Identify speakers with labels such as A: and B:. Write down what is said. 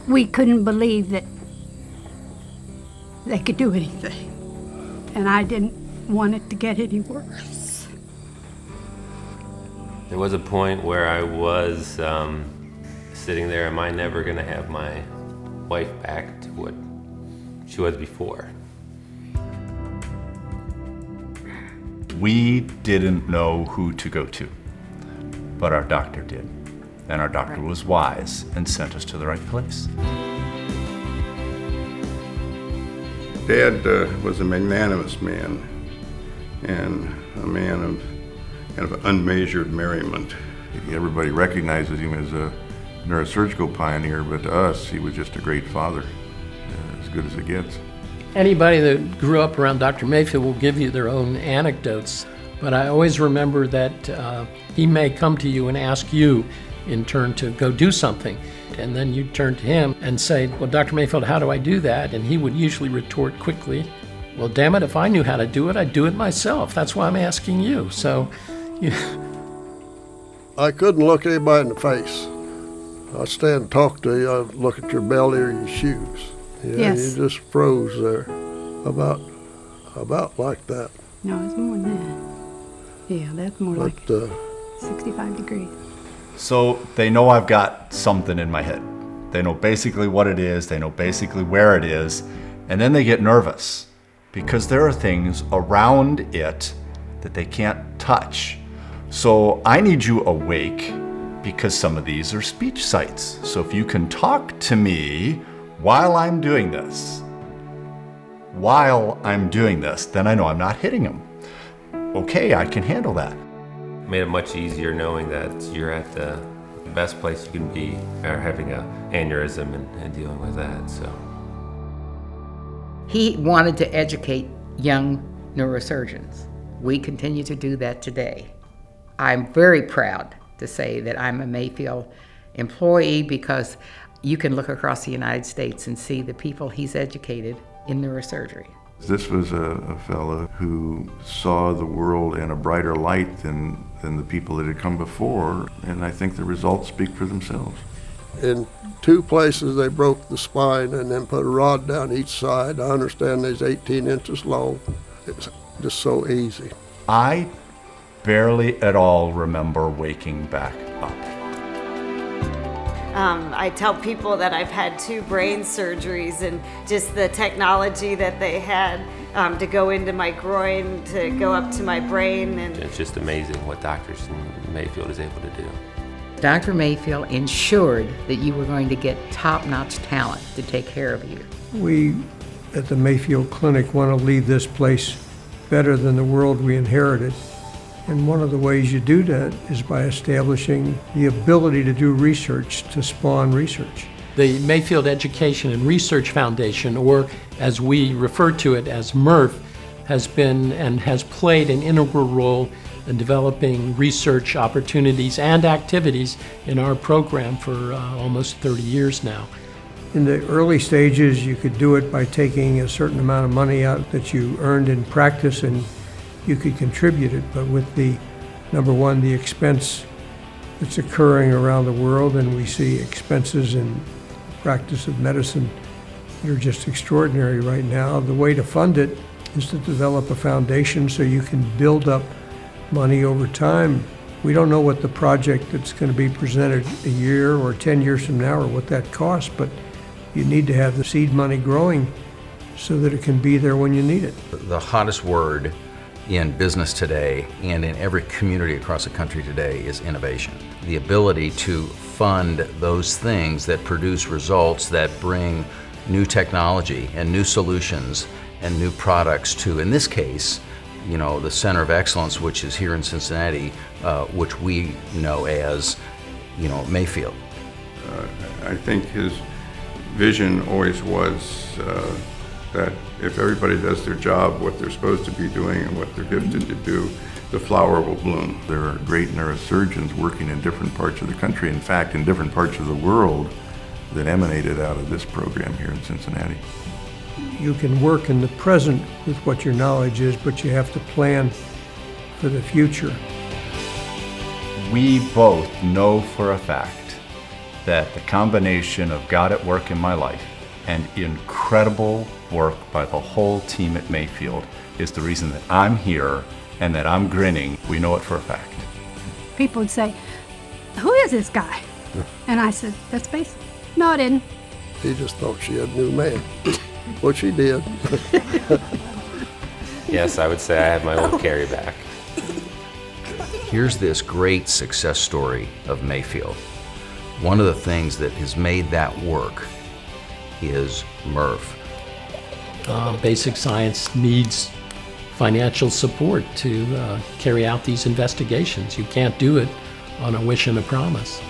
A: we couldn't believe that they could do anything. And I didn't want it to get any worse.
B: There was a point where I was sitting there, am I never gonna have my wife back to what she was before?
C: We didn't know who to go to, but our doctor did. And our doctor was wise and sent us to the right place.
D: Dad was a magnanimous man and a man of kind of unmeasured merriment.
E: Everybody recognizes him as a neurosurgical pioneer, but to us, he was just a great father, as good as it gets.
F: Anybody that grew up around Dr. Mayfield will give you their own anecdotes, but I always remember that he may come to you and ask you in turn to go do something. And then you'd turn to him and say, well, Dr. Mayfield, how do I do that? And he would usually retort quickly, well, damn it, if I knew how to do it, I'd do it myself. That's why I'm asking you. So,
G: I couldn't look anybody in the face. I'd stand and talk to you, I'd look at your belly or your shoes. Yeah,
A: Yes.
G: You just froze there, about like that.
A: No, it's more than that. Yeah, that's more like 65 degrees.
C: So they know I've got something in my head. They know basically what it is, they know basically where it is, and then they get nervous because there are things around it that they can't touch. So I need you awake because some of these are speech sites. So if you can talk to me while I'm doing this, then I know I'm not hitting them. Okay, I can handle that.
B: Made it much easier knowing that you're at the best place you can be, or having an aneurysm and dealing with that. So
H: he wanted to educate young neurosurgeons. We continue to do that today. I'm very proud to say that I'm a Mayfield employee because you can look across the United States and see the people he's educated in neurosurgery.
E: This was a fellow who saw the world in a brighter light than the people that had come before, and I think the results speak for themselves.
G: In 2 places they broke the spine and then put a rod down each side. I understand there's 18 inches long. It's just so easy.
C: I barely at all remember waking back up.
I: I tell people that I've had 2 brain surgeries, and just the technology that they had to go into my groin, to go up to my brain. And
B: it's just amazing what doctors in Mayfield is able to do.
H: Dr. Mayfield ensured that you were going to get top-notch talent to take care of you.
J: We at the Mayfield Clinic want to leave this place better than the world we inherited. And one of the ways you do that is by establishing the ability to do research, to spawn research.
F: the Mayfield Education and Research Foundation, or as we refer to it as MRF, has been and has played an integral role in developing research opportunities and activities in our program for almost 30 years now.
J: In the early stages, you could do it by taking a certain amount of money out that you earned in practice, and you could contribute it. But with the, number one, the expense that's occurring around the world, and we see expenses in practice of medicine that are just extraordinary right now, the way to fund it is to develop a foundation so you can build up money over time. We don't know what the project that's going to be presented a year or 10 years from now or what that costs, but you need to have the seed money growing so that it can be there when you need it.
K: The hottest word in business today and in every community across the country today is innovation. The ability to fund those things that produce results that bring new technology and new solutions and new products to, in this case, you know, the Center of Excellence, which is here in Cincinnati, which we know as, you know, Mayfield.
D: I think his vision always was that if everybody does their job, what they're supposed to be doing and what they're gifted to do, the flower will bloom.
E: There are great neurosurgeons working in different parts of the country, in fact, in different parts of the world, that emanated out of this program here in Cincinnati.
J: You can work in the present with what your knowledge is, but you have to plan for the future.
C: We both know for a fact that the combination of God at work in my life and incredible work by the whole team at Mayfield is the reason that I'm here and that I'm grinning. We know it for a fact.
A: People would say, "Who is this guy?" And I said, "That's Mason." No, I didn't.
G: He just thought she had a new man, which she did.
B: Yes, I would say I have my old Carrie back.
K: Here's this great success story of Mayfield. One of the things that has made that work is Murph.
F: Basic science needs financial support to carry out these investigations. You can't do it on a wish and a promise.